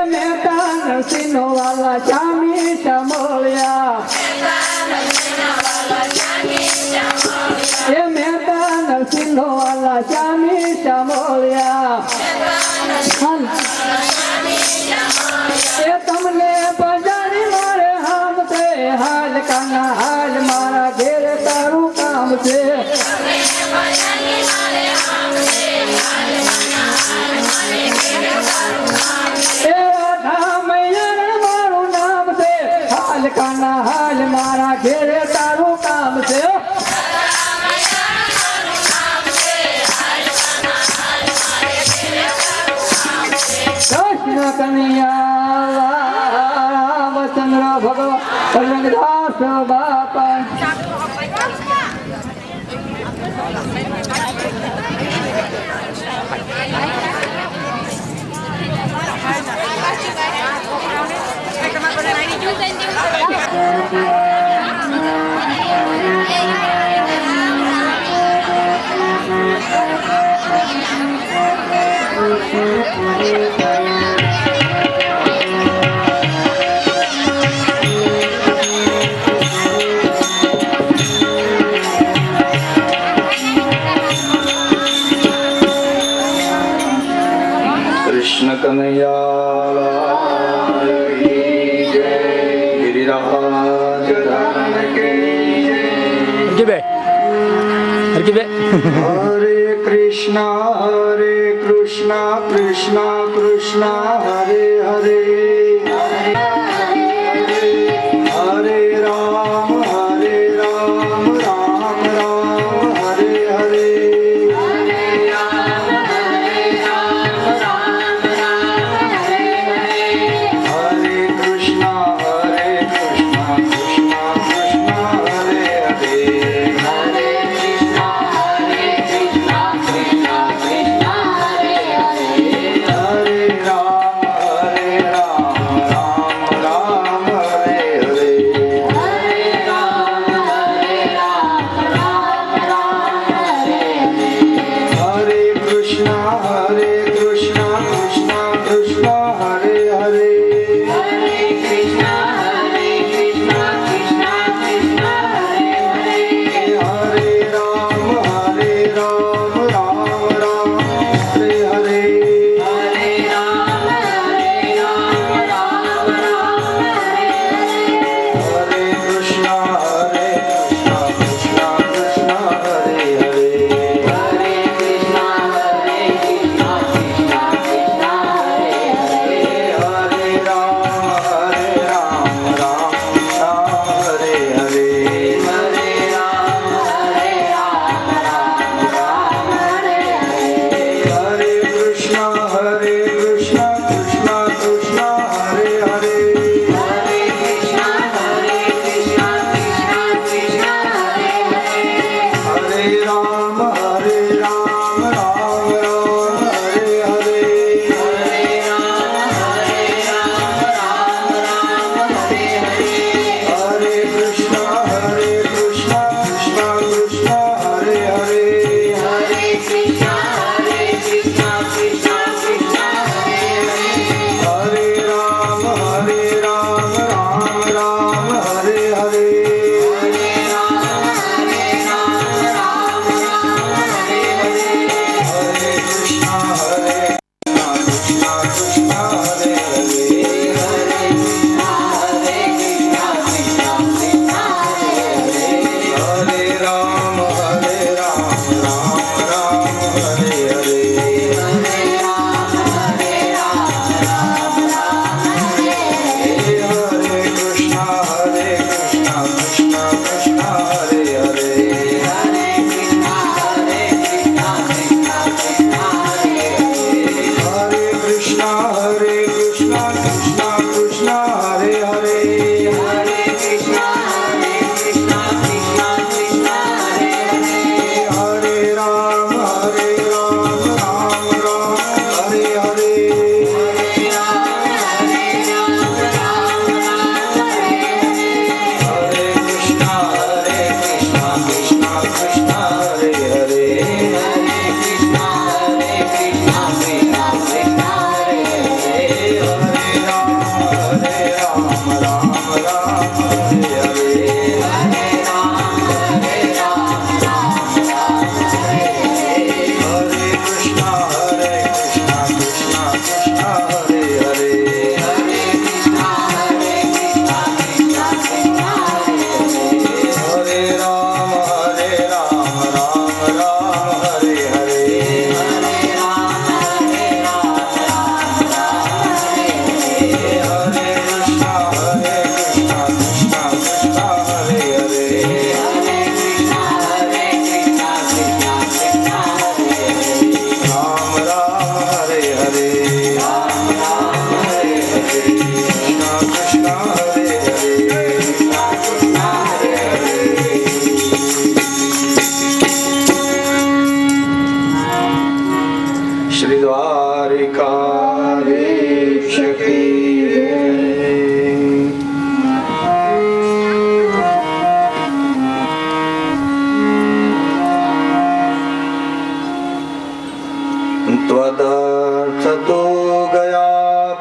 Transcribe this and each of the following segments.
Meta Narsinh વાલા ચામી ચમોળિયા એ Meta Narsinh વાલા ચામી ચમોળિયા એ તમને પજારી મારે હામ છે હાલ કાના હાલ મારા ઘેર તારું કામ છે એ રાધા મૈયા મારું નામ છે હાલ કાના હાલ મારા ઘેર તારું કામ છે કૃષ્ણ કનૈયા રામચંદ્ર ભગવાન રંગદાસ બાપા કૃષ્ણ કનૈયા ગિરિરાજ ધન કે હરે કૃષ્ણ કૃષ્ણ કૃષ્ણ હરે હરે હરે રામ રામ રામ હરે હરે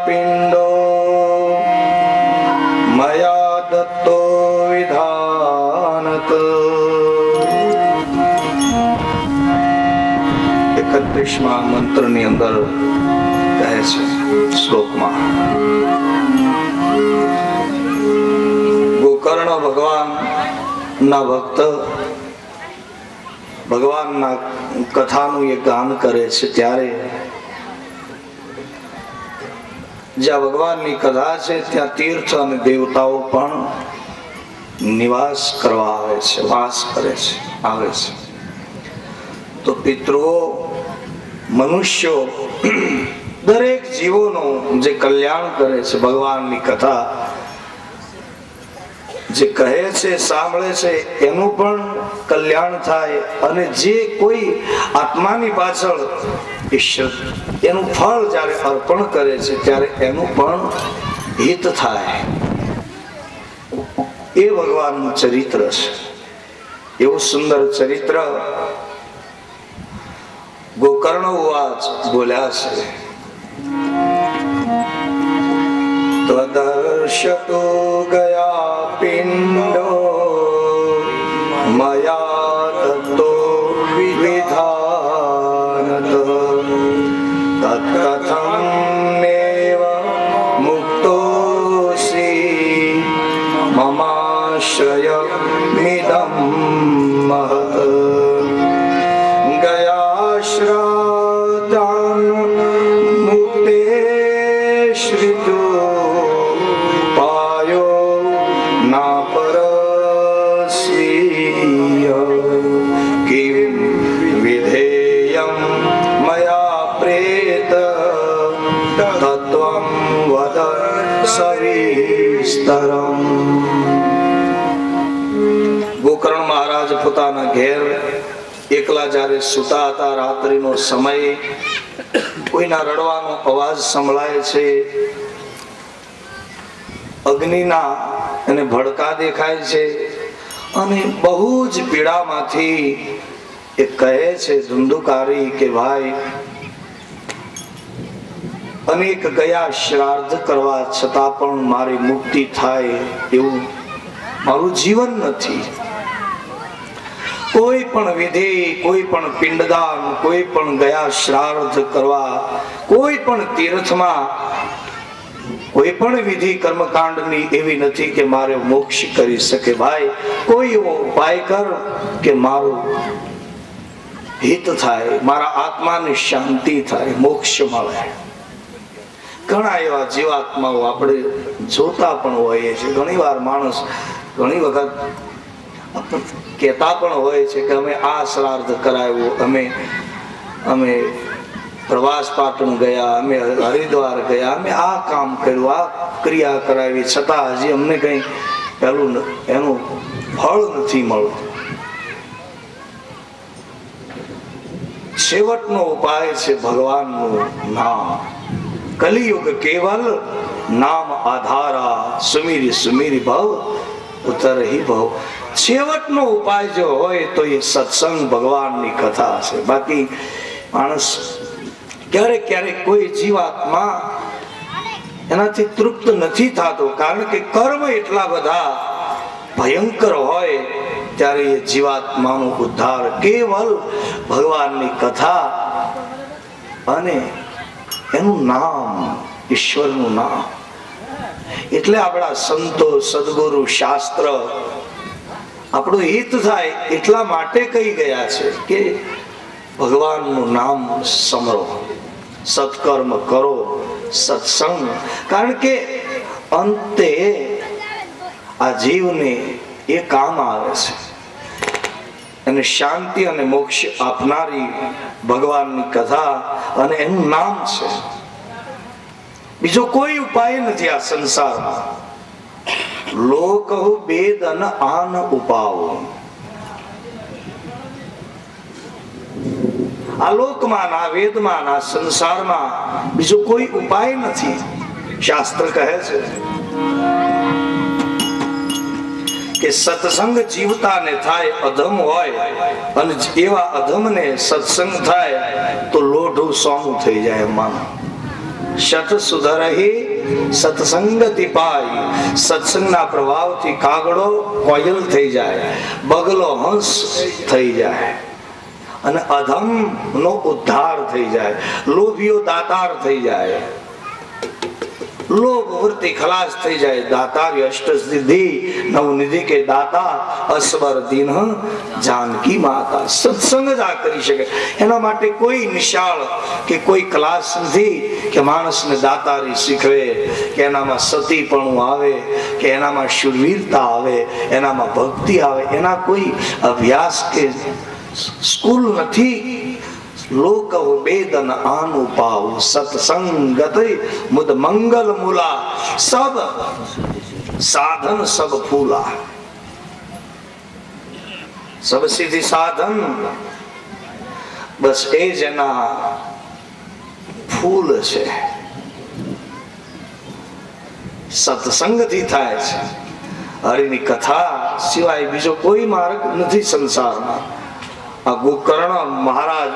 પિંડો મયા દત્તો વિધાનત. 31મા મંત્રની અંદર કહે છે શ્લોકમાં, ગોકર્ણ ભગવાન ના ભક્ત ભગવાનના કથાનું એ ગાન કરે છે ત્યારે જ્યાં ભગવાનની કથા છે ત્યાં તીર્થ અને દેવતાઓ પણ નિવાસ કરવા આવે છે, વાસ કરે છે, આવે છે. તો પિતૃઓ, મનુષ્યો, દરેક જીવોનું જે કલ્યાણ કરે છે, ભગવાનની કથા જે કહે છે, સાંભળે છે, એનું પણ કલ્યાણ થાય. અને જે કોઈ આત્માની પાછળ ઈશ્વર એનું ફળ જ્યારે અર્પણ કરે છે ત્યારે એનું પણ હિત થાય. એ ભગવાનનું ચરિત્ર છે. એવું સુંદર ચરિત્ર ગોકર્ણ ઉવાચ બોલ્યા છે. તદર્શતો ગયા પિંડો મયા દત્તો વિધાનત. તત્કથં મેવ મુક્તોસી મમાશ્રય મિદં મહત. ગયાશ્રાતાન મુક્તે શ્રિતો ગોકર્ણ મહારાજ પોતાના ઘેર એકલા જ્યારે સુતા હતા, રાત્રિનો સમય, કોઈના રડવાનો અવાજ સંભળાય છે, અગ્નિના એને ભડકા દેખાય છે અને બહુ જ પીડામાંથી એ કહે છે ધુંધુકારી કે ભાઈ, અનેક ગયા શ્રાદ્ધ કરવા છતાં પણ મારી મુક્તિ થાય એવું મારું જીવન નથી. કોઈ પણ વિધિ, કોઈ પણ પિંડદાન, કોઈ પણ ગયા શ્રાદ્ધ કરવા, કોઈ પણ તીર્થમાં કોઈ પણ વિધિ કર્મકાંડની એવી નથી કે મારે મોક્ષ કરી શકે. ભાઈ, કોઈ એવો ઉપાય કર કે મારું હિત થાય, મારા આત્માને શાંતિ થાય, મોક્ષ મળે. ઘણા એવા જીવાત્માઓ આપણે જોતા પણ હોઈએ છીએ. ઘણી વાર માણસ ઘણી વખત કહેતા પણ હોય છે કે અમે આ શ્રાદ્ધ કરાવ્યું, અમે પ્રવાસ પાટણ ગયા, અમે હરિદ્વાર ગયા, અમે આ કામ કર્યું, આ ક્રિયા કરાવી, છતાં હજી અમને કઈ પેલું એનું ફળ નથી મળતું. છેવટનો ઉપાય છે ભગવાનનું નામ. કલિયુગ કેવલ નામ આધારા, સુમીરી સુમીરી ભવ ઉતરહી ભવ. છેવટનો ઉપાય જો હોય તો એ સત્સંગ, ભગવાનની કથા છે. બાકી માણસ ક્યારેક ક્યારેક કોઈ જીવાત્મા એનાથી તૃપ્ત નથી થતો, કારણ કે કર્મ એટલા બધા ભયંકર હોય ત્યારે એ જીવાત્માનો ઉદ્ધાર કેવલ ભગવાનની કથા અને એનું નામ, ઈશ્વરનું નામ. એટલે આપણા સંતો, સદગુરુ, શાસ્ત્ર આપણું હિત થાય એટલા માટે કહી ગયા છે કે ભગવાનનું નામ સમરો, સત્કર્મ કરો, સત્સંગ. કારણ કે અંતે આ જીવને એ કામ આવે છે અને શાંતિ અને મોક્ષ આપનારી ભગવાનની કથા અને એનું નામ છે. બીજો કોઈ ઉપાય નથી આ સંસારમાં. લોક વેદ આન ઉપાવો. આ લોકમાં, આ વેદમાં, આ સંસારમાં બીજો કોઈ ઉપાય નથી. શાસ્ત્ર કહે છે કે સત્સંગ જીવતાને થાય અધમ હોય, અને એવા અધમને સત્સંગ થાય તો લોઢું સોનું થઈ જાય. માનો શત સુધરહી સત્સંગતિ પાય. સત્સંગના પ્રભાવથી કાગડો કોયલ થઈ જાય, બગલો હંસ થઈ જાય, અને અધમ નો ઉદ્ધાર થઈ જાય, લોભીઓ દાતાર થઈ જાય, લોભ વૃત્તિ ખલાસ થઈ જાય. દાતારી અષ્ટ સિદ્ધિ નવનિધિ કે દાતા અસવર દિન જાનકી માતા. સત્સંગ જ આ કરી શકે. એના માટે કોઈ નિશાળ કે કોઈ ક્લાસ નથી કે માણસને દાતારી શીખવે, કે એનામાં સતીપણું આવે, કે એનામાં શૂરવીરતા આવે, એનામાં ભક્તિ આવે. એના કોઈ અભ્યાસ કે સ્કૂલ નથી. લોક વેદન આનુપાવ સત્સંગત મુદ મંગલ મૂલા. સબ સાધન સબ ફૂલા. સબ સિદ્ધિ સાધન બસ એ જ એના ફૂલ છે. સત્સંગથી થાય છે. હરિની કથા સિવાય બીજો કોઈ માર્ગ નથી સંસારમાં. આ ગોકર્ણ મહારાજ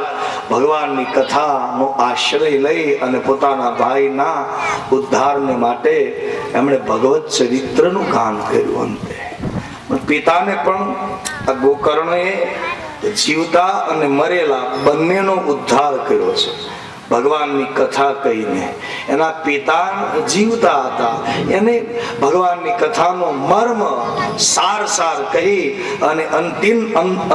ભગવાનની કથાનો આશ્રય લઈ અને પોતાના ભાઈના ઉદ્ધારને માટે એમણે ભગવત ચરિત્રનું ગાન કર્યું. અંતે પિતાને પણ આ ગોકર્ણએ જીવતા અને મરેલા બંનેનો ઉદ્ધાર કર્યો છે ભગવાનની કથા કહીને. એના પિતા જીવતા હતા, એને ભગવાનની કથાનો મર્મ સાર કહી અને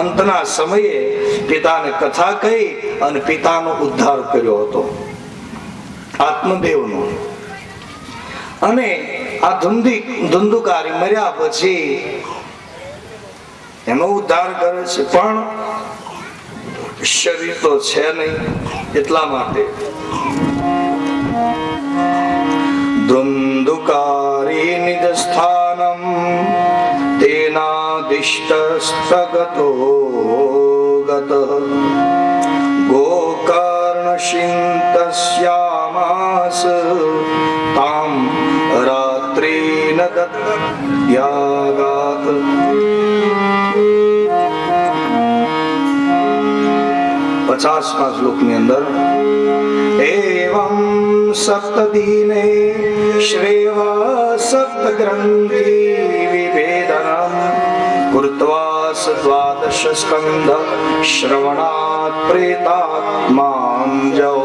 અંતના સમયે પિતાને કથા કહી અને પિતાનો ઉદ્ધાર કર્યો હતો આત્મદેવનો. અને આ ધુંધુકારી મર્યા પછી એનો ઉદ્ધાર કરે છે, પણ શરીર તો છે નહીં. એટલા માટે ધુંધુકારી નિજ સ્થાનમ તેનાદિષ્ટસ્તગતો ગત ગોકર્ણ શિંતસ્યામાસ તામ રાત્રિન દત્યાગાત. 50મા શ્લોકની અંદર એવં સપ્તદીને શ્રેવ સપ્તગ્રંથિ વિભેદનમ કૃત્વા દ્વાદશ સ્કંધ શ્રવણાત પ્રેતાત્માં જૌ.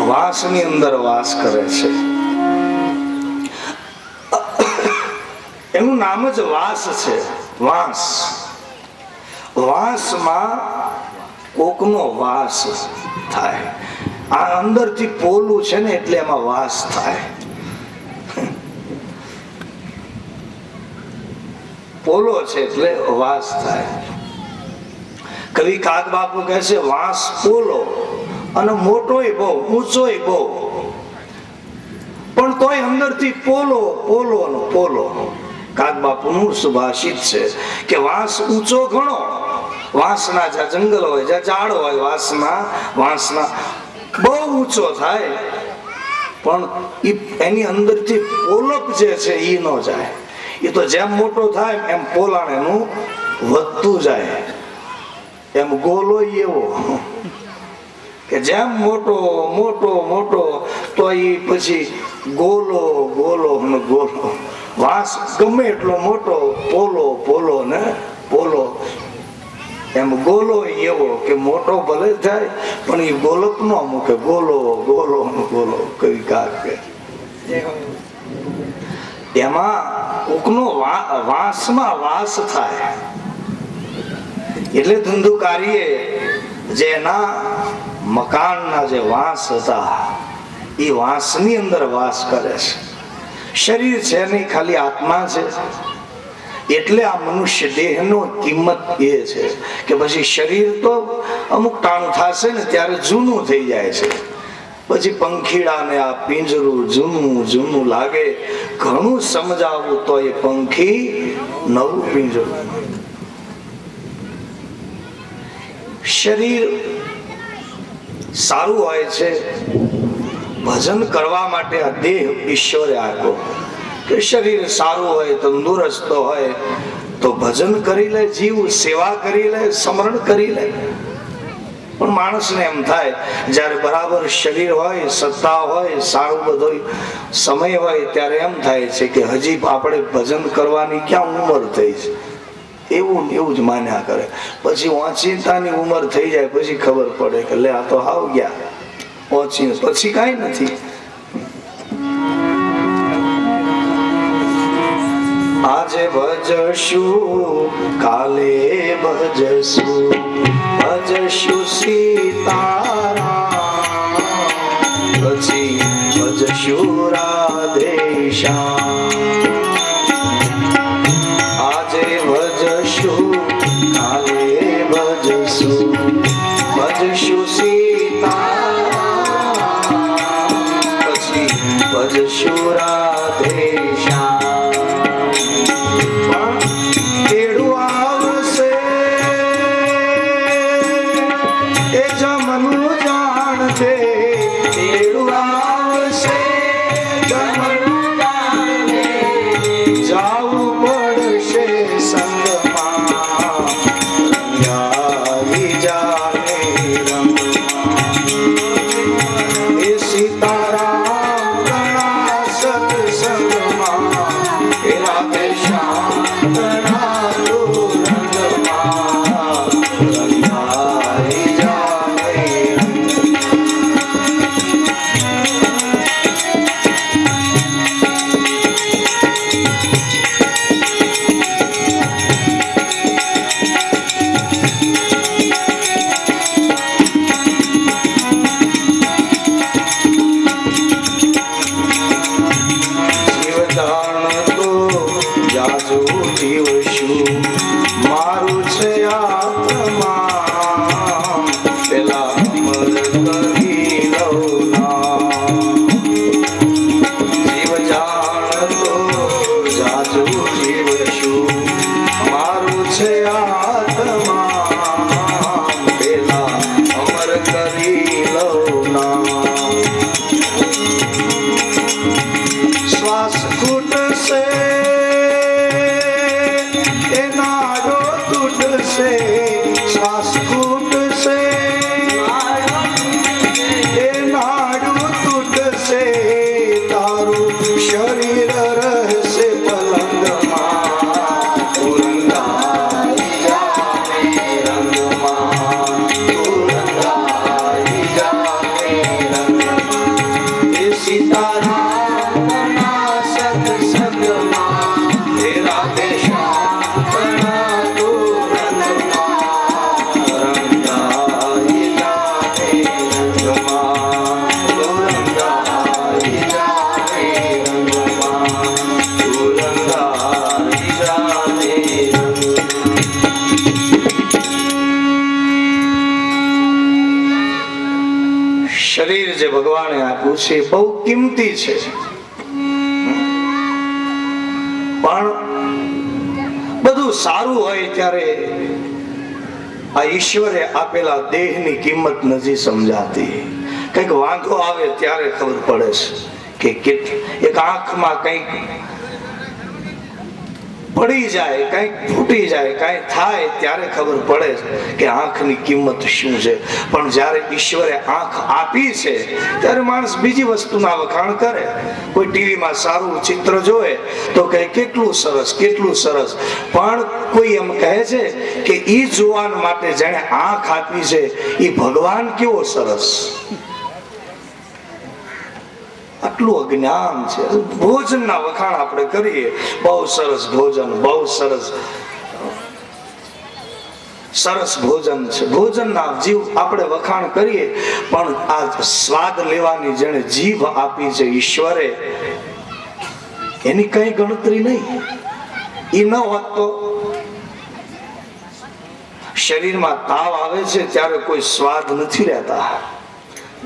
વાસની અંદર વાસ કરે છે. એનું નામ જ વાસ છે. વાસ, વાસમાં કોકનો વાસ થાય. આ અંદરથી પોલું છે ને એટલે એમાં વાસ થાય. પોલો છે એટલે વાસ થાય. કવિ કાગ બાપુ કહે છે વાસ પોલો અને મોટોય બહુ, ઊંચોય બહુ, પણ તોય અંદરથી પોલો પોલો નો પોલો. કાગ બાપુનું સુભાષિત છે કે વાસ ઊંચો ઘણો. વાંસના જ્યાં જંગલ હોય, જ્યાં ઝાડ હોય, વાંસના બહુ ઊંચો થાય, પણ એની અંદરથી પોલપ જે છે એ ન જાય. એ તો જેમ મોટો થાય એમ પોલાણ એનું વધતું જાય. એમ ગોલો એવો કે જેમ મોટો મોટો મોટો તો એ પછી ગોલો ગોલો ને ગોલો. વાંસ ગમે એટલો મોટો, પોલો પોલો ને પોલો. એમ ગોલો એવો કે મોટો ભલે થાય પણ એ ગોલક નો મૂકે. ગોલો ગોલો ગોલો કવિ કાગ કે. એમાં કોકનો વાંસમાં વાસ થાય. એટલે ધુંધુકારીએ જેના મકાનના જે વાંસ હતા એ વાંસની અંદર વાસ કરે છે. શરીર છે નહીં, ખાલી આત્મા છે. એટલે આ મનુષ્ય દેહનો કિંમત એ છે કે પછી શરીર તો અમુક ટાણું થશે ને ત્યારે જૂનું થઈ જાય છે. પછી પંખીડાને આ પિંજરું જૂનું જૂનું લાગે. ઘણું સમજાવવું તો એ પંખી નવું પિંજરું. શરીર સારું હોય છે. ભજન કરવા માટે આ દેહ ઈશ્વરે આપ્યો કે શરીર સારું હોય, તંદુરસ્ત હોય તો ભજન કરી લે, જીવ સેવા કરી લે, સ્મરણ કરી લે. પણ માણસને એમ થાય જ્યારે બરાબર શરીર હોય, સત્તા હોય, સારું બધું સમય હોય ત્યારે એમ થાય છે કે હજી આપણે ભજન કરવાની ક્યાં ઉંમર થઈ છે, એવું જ માન્યા કરે. પછી ઓચિંતાની ઉંમર થઈ જાય પછી ખબર પડે કે લે આ તો હાવ ગયા ઓચી, પછી કાંઈ નથી. આજે ભજશું કાલે ભજશું, ભજશું સીતારામ, પછી ભજશું રાધેશ્યામ. આજે ભજશું કાલે ભજશું, ભજશું સીતારામ, પછી ભજશું રાધેશ્યામ. શરીર જે ભગવાને આપ્યું છે બહુ કિંમતી છે, પણ બધું સારું હોય ત્યારે આ ઈશ્વરે આપેલા દેહની કિંમત નથી સમજાતી. કઈક વાંધો આવે ત્યારે ખબર પડે છે કે એક આંખમાં કઈક પડી જાય, કઈક ફૂટી જાય, કઈ થાય ત્યારે ખબર પડે કે આંખની કિંમત શું છે. પણ જ્યારે ઈશ્વરે આંખ આપી છે ત્યારે માણસ બીજી વસ્તુના વખાણ કરે. કોઈ ટીવીમાં સારું ચિત્ર જોવે તો કહે કેટલું સરસ, કેટલું સરસ. પણ કોઈ એમ કહે છે કે ઈ જોવાન માટે જેણે આંખ આપી છે ઈ ભગવાન કેવો સરસ. આટલું અજ્ઞાન છે. ભોજનના વખાણ આપણે કરીએ, બહુ સરસ ભોજન, બહુ સરસ સરસ ભોજન છે. ભોજનના જીવ આપણે વખાણ કરીએ, પણ આ સ્વાદ લેવાની જેણે જીભ આપી છે ઈશ્વરે, એની કઈ ગણતરી નહીં. એ ન હોત તો શરીરમાં તાવ આવે છે ત્યારે કોઈ સ્વાદ નથી રહેતા.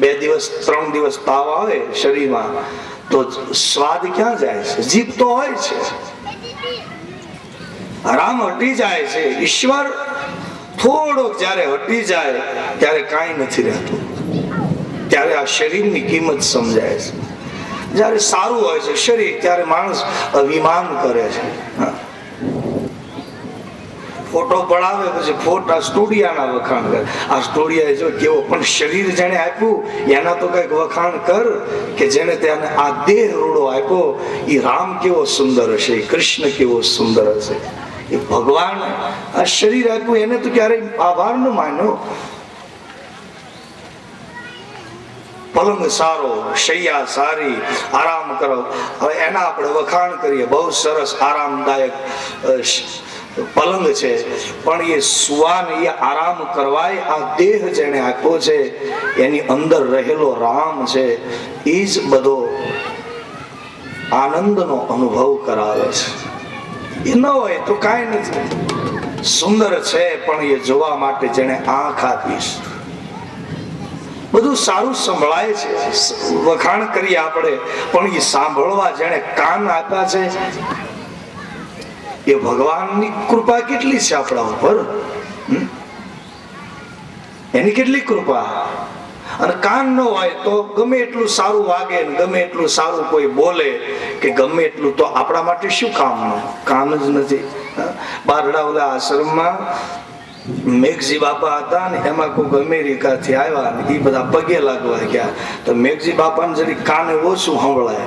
2 દિવસ 3 દિવસ તાવ આવે શરીરમાં તો સ્વાદ ક્યાં જાય છે? જીભ તો હોય છે. આરામ હટી જાય છે. ઈશ્વર થોડોક જયારે હટી જાય ત્યારે કાંઈ નથી રહેતું. ત્યારે આ શરીરની કિંમત સમજાય છે. જયારે સારું હોય છે શરીર ત્યારે માણસ અભિમાન કરે છે. ફોટો પડાવે પછી ફોટા સ્ટુડિયાના વખાણ કરે. આ સ્ટુડિયા જો કેવો, પણ શરીર જેને આપ્યું એના તો કઈક વખાણ કર કે જેને તેને આ દેહ રૂડો આપ્યો એ રામ કેવો સુંદર હશે, કૃષ્ણ કેવો સુંદર હશે. એ ભગવાન આ શરીર આપ્યું એને તો ક્યારેય આભાર ન માન્યો. પલંગ સારો, શૈયા સારી, આરામ કરો. હવે એના આપણે વખાણ કરીએ, બહુ સરસ આરામદાયક પલંગ છે, પણ એ સુવાન એ આરામ કરવાય આ દેહ જેને આપ્યો છે એની અંદર રહેલો રામ છે એ જ બધો આનંદનો અનુભવ કરાવે છે. એ ન હોય તો કાંઈ નથી. સુંદર છે પણ એ જોવા માટે જેને આંખ આપી છે. બધું સારું સંભળાય છે, વખાણ કરીએ આપણે, પણ એ સાંભળવા જેને કાન આપ્યા છે એ ભગવાનની કૃપા કેટલી છે આપણા ઉપર, એની કેટલી કૃપા. અને કાન ન હોય તો ગમે એટલું સારું વાગે, ગમે એટલું સારું કોઈ બોલે કે ગમે એટલું, તો આપણા માટે શું કામનું? કામ જ નથી. બારડા ઓલા આશ્રમમાં મેઘજી બાપા હતા ને એમાં કોઈક અમેરિકાથી આવ્યા ને એ બધા પગે લાગવા ગયા. તો મેઘજી બાપાને જરી કાને ઓછું સંભળાય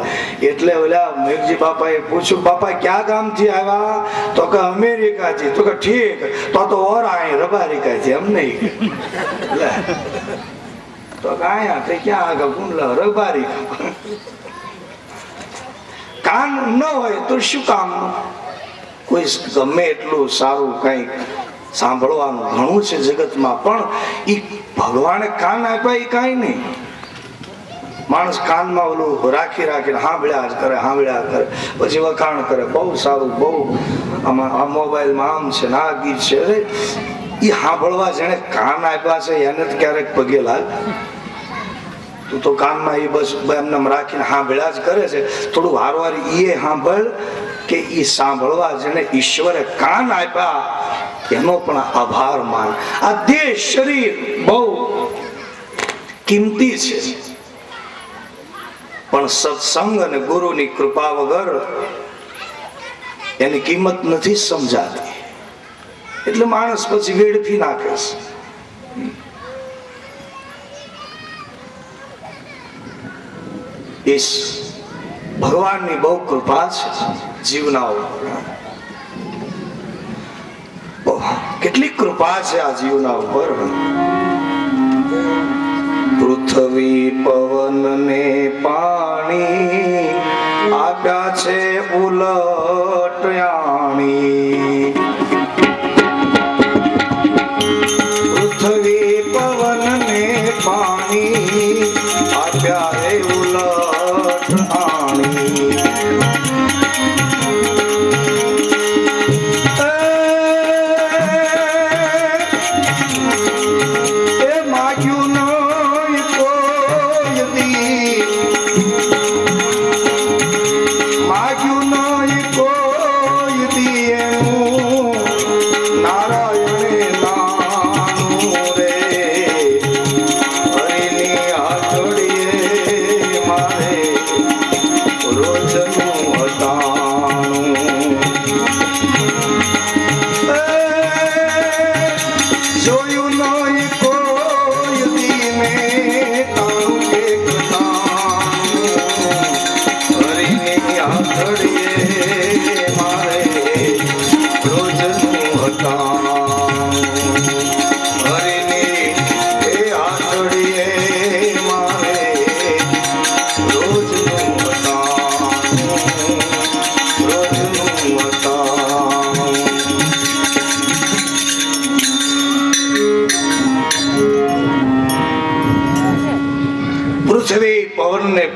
એટલે ઓલા મેઘજી બાપાએ પૂછ્યું, બાપા ક્યાં ગામથી આવ્યા? તો કે અમેરિકાથી. તો કે ઠીક, તો ઓરા અહીં રબારિકાથી. એમ નહીં તો આયા તે ક્યાં આગળ ગુંડલા રબારી. કાન ન હોય તો શું કામ? કોઈ ગમે એટલું સારું કઈક સાંભળવાનું ઘણું છે જગતમાં, પણ એ ભગવાને કાન આપ્યા એ કાંઈ નહીં. માણસ કાનમાં ઓલું રાખી રાખીને સાંભળ્યા જ કરે, સાંભળ્યા કરે, પછી વખાણ કરે, બહુ સારું, બહુ આમાં આ મોબાઈલમાં આમ છે ને આ ગીત છે. એ સાંભળવા જેને કાન આપ્યા છે એને જ ક્યારેક પગે લાગ. તું તો કાનમાં એ બસ એમને રાખીને સાંભળ્યા જ કરે છે. થોડું વારવારી એ સાંભળ કે એ સાંભળવા જેને ઈશ્વરે કાન આપ્યા એનો પણ આભાર માન. આ દેહ શરીર બહુ કિંમતી છે, પણ સત્સંગ અને ગુરુની કૃપા વગર એની કિંમત નથી સમજાતી. એટલે માણસ પછી વેડફી નાખે છે. ભગવાનની બહુ કૃપા છે જીવના ઉપર. કેટલી કૃપા છે આ જીવના ઉપર. પૃથ્વી પવન ને પાણી આપ્યા છે ઉલટયાણી. પૃથ્વી પવન ને પાણી આપ્યા રે ઉલટયાણી.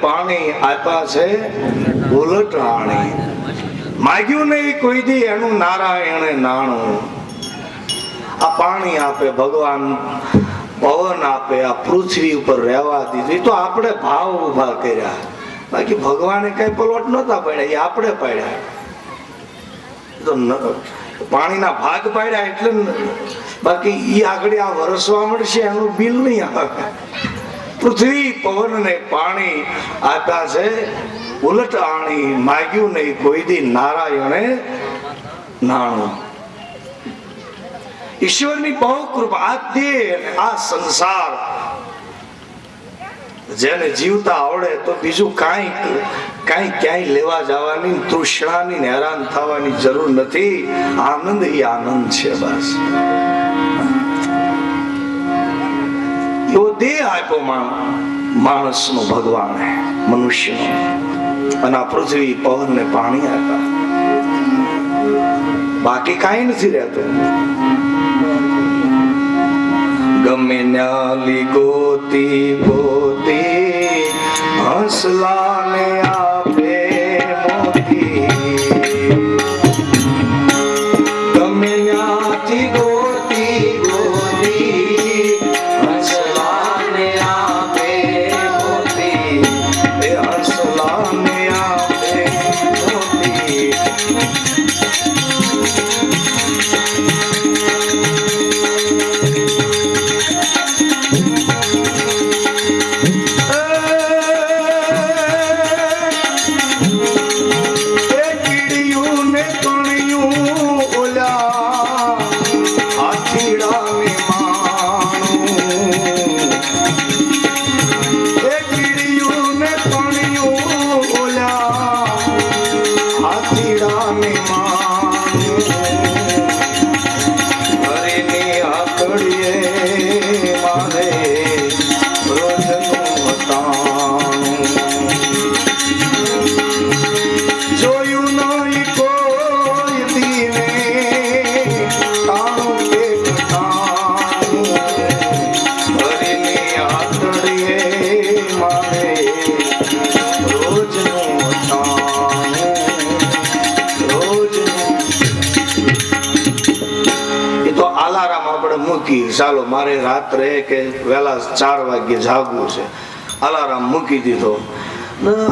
પાણી આપ્યા છે ઉલટરાણી. માગ્યું નહીં કોઈ દી એનું નારાયણે નાણું. આ પાણી આપે ભગવાન, પવન આપે, આ પૃથ્વી ઉપર રહેવા દીધી તો આપણે ભાવ ઉભા કર્યા. બાકી ભગવાને કઈ પલોટ નતા પાડ્યા, એ આપણે પાડ્યા. તો પાણીના ભાગ પાડ્યા એટલે બાકી ઈ આગળ આ વરસવા મળશે એનું બિલ નહીં આવે. પૃથ્વી પવન ને પાણી આપ્યા છે ઉલટ આણી. માગ્યું નહીં કોઈ દી નારાયણે નાણું. ઈશ્વરની બહુ કૃપા. આ દેહ અને આ સંસાર જેને જીવતા આવડે તો બીજું કાંઈ ક્યાંય લેવા જવાની, તૃષ્ણાની હેરાન થવાની જરૂર નથી. આનંદ એ આનંદ છે બસ. એવો દેહ આપ્યો માણસનો ભગવાને, મનુષ્યનો, અને આ પૃથ્વી, પવન ને પાણી આપ્યા. બાકી કાંઈ નથી રહેતું. ગમે ન્યાલી ગોતી ગોતી હંસલાને આપે મોતી. ગમે ન્યાથી ગોતી ગોતી હંસલાને આપે મોતી. એ હંસલાને આપે મોતી. ચાલો મારે રાત્રે કે વહેલા 4 વાગ્યે જાગવું છે, અલારામ મૂકી દીધો.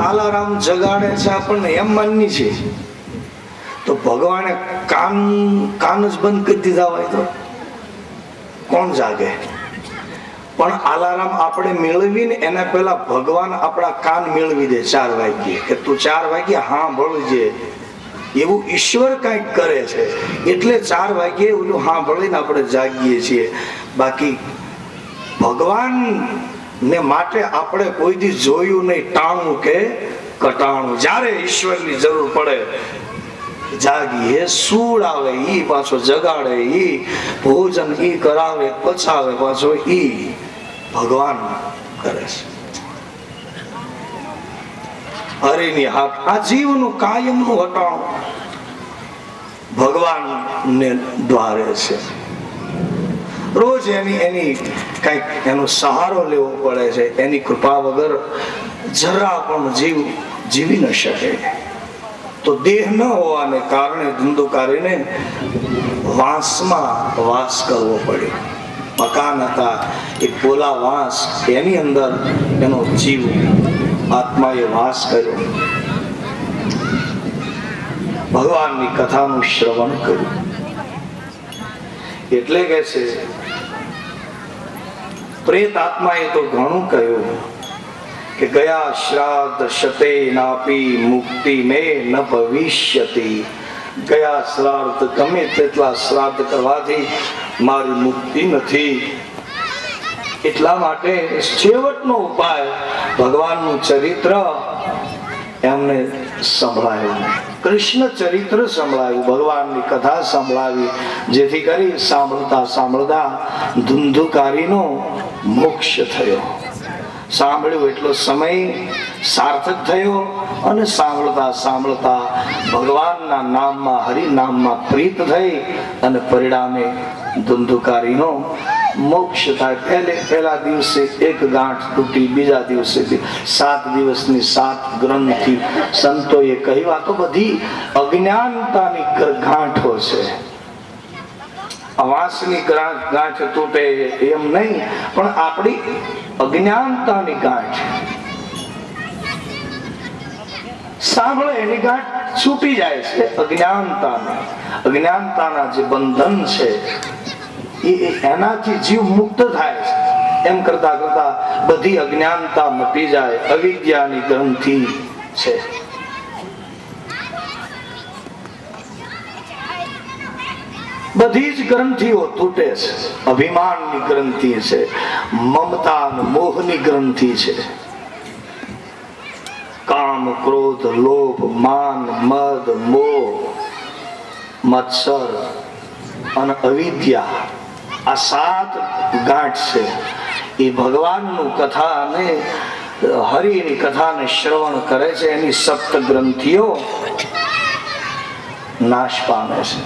અલારામ જગાડે છે આપણને એમ માનની છે, તો ભગવાને કાન જ બંધ કરી દીધા હોય તો કોણ જાગે? પણ અલારામ આપણે મેળવીને એના પહેલા ભગવાન આપણા કાન મેળવી દે 4 વાગ્યે, કે તું 4 વાગ્યે હા ભળજે. એવું ઈશ્વર કંઈક કરે છે એટલે 4 વાગ્યે ઓલું હા ભળીને આપણે જાગીએ છીએ. બાકી ભગવાન ને માટે આપણે કોઈ દી જોયું નહીં ટાણું કે કટાણું. જ્યારે ઈશ્વરની જરૂર પડે જાગીએ, સૂળ આવે ઈ પાછો જગાડે, ઈ ભોજન ઈ કરાવે પછાવે, પાછો ઈ ભગવાન કરે છે. હરિની હાથ આ જીવનું કાયમનું હટાણું ભગવાન ને દ્વારે છે. રોજ એની કઈક એનો સહારો લેવો પડે છે. એની કૃપા વગર જરા પણ જીવી ન શકે. તો દેહ ન હોવાને કારણે ધંધુકારીને વાંસમાં વાસ કરવો પડ્યો. મકાન હતા એ પોલા વાંસ, એની અંદર એનો જીવ આત્માએ વાસ કર્યો. ભગવાનની કથાનું શ્રવણ કર્યું. એટલે કે છે પ્રેત આત્માએ તો ઘણું કહ્યું કે ગયા શ્રાદ્ધ શતે નાપી મુક્તિ મે ન ભવિષ્યતિ. ગયા શ્રાદ્ધ ગમે તેટલા શ્રાદ્ધ કરવાથી મારી મુક્તિ નથી. એટલા માટે છેવટનો ઉપાય ભગવાનનું ચરિત્ર એમને સંભળાયું, કૃષ્ણ ચરિત્ર સંભળાયું, ભગવાનની કથા સંભળાવી, જેથી કરી સાંભળતા સાંભળતા ધુંધુકારીનો મોક્ષ થયો. સાંભળ્યું એટલો સમય સાર્થક થયો અને સાંભળતા સાંભળતા ભગવાનના નામમાં, હરિનામમાં પ્રીત થઈ અને પરિણામે ધુંધુકારીનો મોક્ષ થાય. પહેલા દિવસે 1 ગાંઠ તૂટી, બીજા દિવસે 7 દિવસની 7 ગ્રંથિ. સંતોએ કહ્યું આ તો બધી અજ્ઞાનતાની ગાંઠો છે. વાંસની ગાંઠ તૂટે એમ નહીં, પણ આપણી અજ્ઞાનતાની ગાંઠ સાંભળે એની ગાંઠ છૂટી જાય છે. અજ્ઞાનતાના જે બંધન છે એનાથી જીવ મુક્ત થાય છે. એમ કરતા કરતા બધી અજ્ઞાનતા મટી જાય. અવિદ્યાની ગ્રંથિ છે. બધી જ ગ્રંથિઓ તૂટે છે. અભિમાનની ગ્રંથિ છે, મમતા અને મોહની ગ્રંથિ છે, કામ ક્રોધ લોભ માન મદ મોહ મત્સર અને અવિદ્યા, આ 7 ગાંઠ છે. એ ભગવાનનું કથા અને હરિની કથાને શ્રવણ કરે છે, એની 7 ગ્રંથિઓ નાશ પામે છે,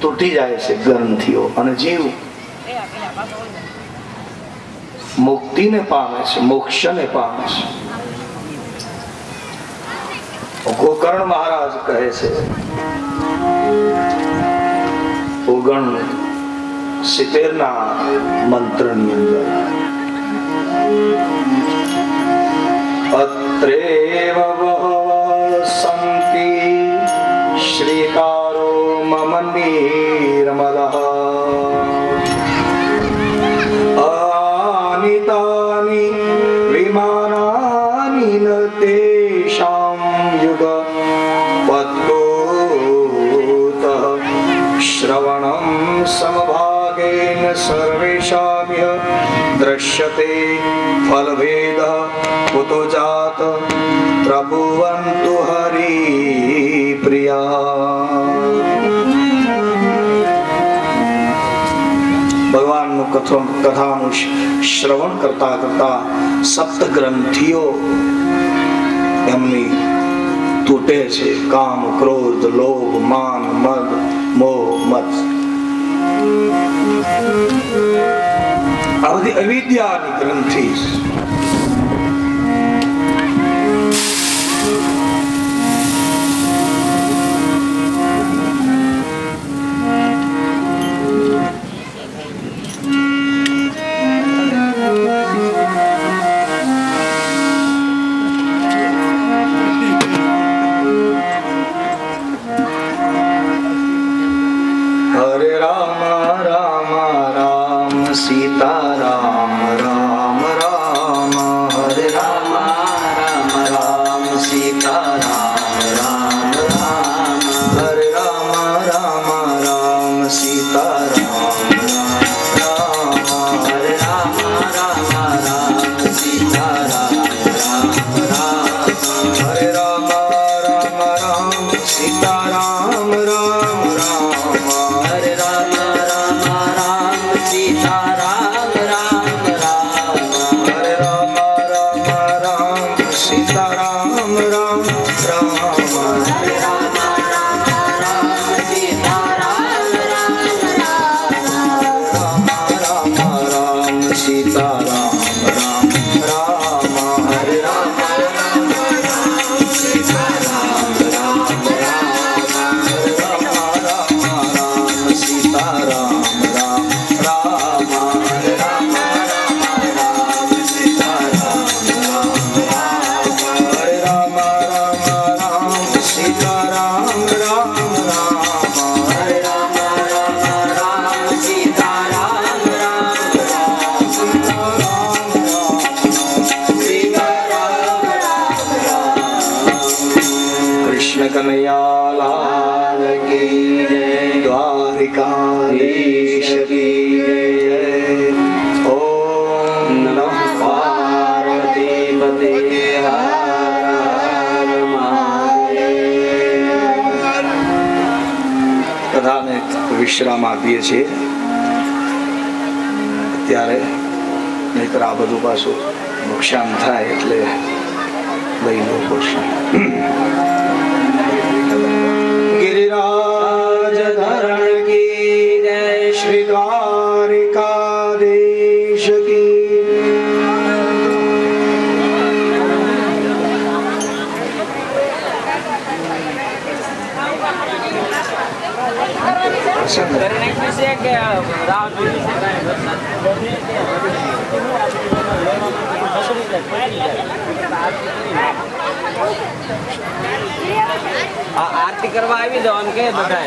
તૂટી જાય છે ગ્રંથિઓ, અને જીવ મુક્તિને પામે છે, મોક્ષને પામે છે. ગોકર્ણ મહારાજ કહે છે 69 મંત્રની અંદર, અત્રેવ બહવઃ સંતિ શ્રીકારો મમ નિર્મલઃ અનિતાનિ વિમાનાનિ ન તેષાં યુગ પત્તોતઃ શ્રવણં સમભાગેન સર્વેષામ્ય દ્રશ્યતે ફલભેદ કુતો જાત પ્રભુવંતુ હરિપ્રિયા. ભગવાનનું કથાનું શ્રવણ કરતા કરતા 7 ગ્રંથિઓ એમની તૂટે છે. કામ ક્રોધ લોભ માન મદ મોહ મત, આ બધી અવિદ્યાની ગ્રંથિ છે. સીતારામ રામ રામ હરે રામ રામ રામ સીતારામ રામ રામ હરે રામ રામ રામ સીતારામ રામ રામ હરે રામ રામ રામ સીતારામ રામ રામ હરે રામ રામ રામ સીતારામ રામ રામ હરે રામ રામ રામ સીતારામ કનૈયાલાલ કી જય, દ્વારિકાધીશ કી જય. ઓમ નમઃ પાર્વતી પતે હર હર મહાદેવ. કથાને વિશ્રામ આપીએ છીએ ત્યારે, નહીતર આ બધું પાછું નુકસાન થાય એટલે લઈ લો પડશે. गिरिराज धरण की जय, श्री द्वारिकाधीश की. આરતી કરવા આવી દો આમ કે બધા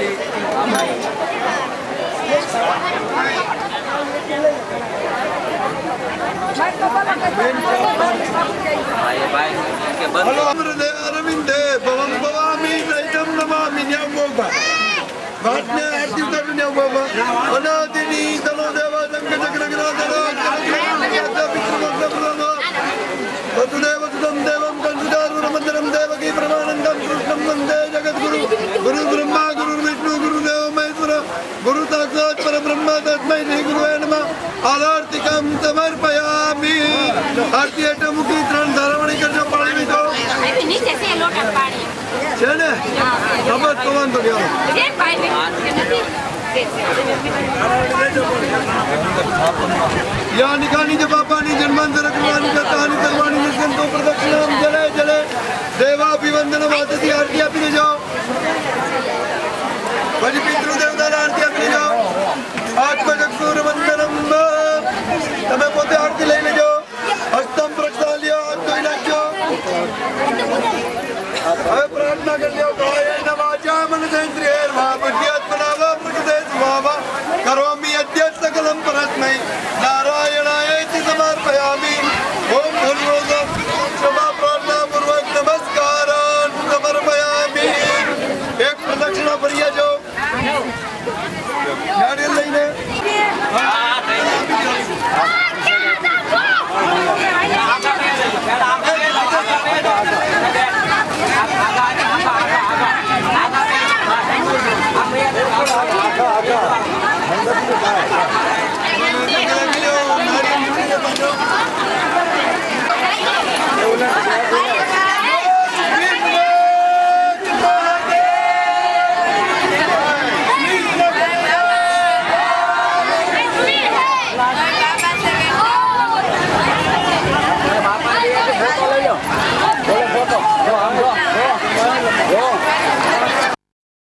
અરવિંદે ભવમ ભવામી નૈતમ નમામિ ન્યામોગા ઘાટને આરતી ઉતારીને આવો બાબા અનાદિની તનો દેવા સંગ ચક્ર વસુદેવ સુતમ દેવમ કંસુચારૂઢ મંદરમ દેવકી પરમાનંદમ કૃષ્ણમ વંદે જગદ્ગુરુ ગુરુ બ્રહ્મા ગુરુ વિષ્ણુ ગુરુ દેવ મહેશ્વર ગુરુ સાક્ષાત પરબ્રહ્મ તસ્મૈ શ્રી ગુરુવે નમઃ આરતિકમ સમર્પયામિ આરતી એટલે મૂકી 3 ધારવણી કરજો પાણી લીધો નીચે છે લોટા પાણી છે ને નબત કોવાન તો ગયો જે પાણી નથી યાની કાની જે બાપાની જન્માંતર કરવાની કથાની કરવાની નિષ્કંતો પ્રદક્ષિણામ જલે જલે દેવાભિવંદન વાતથી આરતી આપીને જાઓ પછી પિતૃ દેવતાને આરતી આપીને જાઓ આત્મચક્ષુર વંદનમ તમે પોતે આરતી લઈ લેજો હસ્તમ પ્રક્ષાલ્ય હાથ ધોઈ નાખજો હવે પ્રાર્થના કરી લો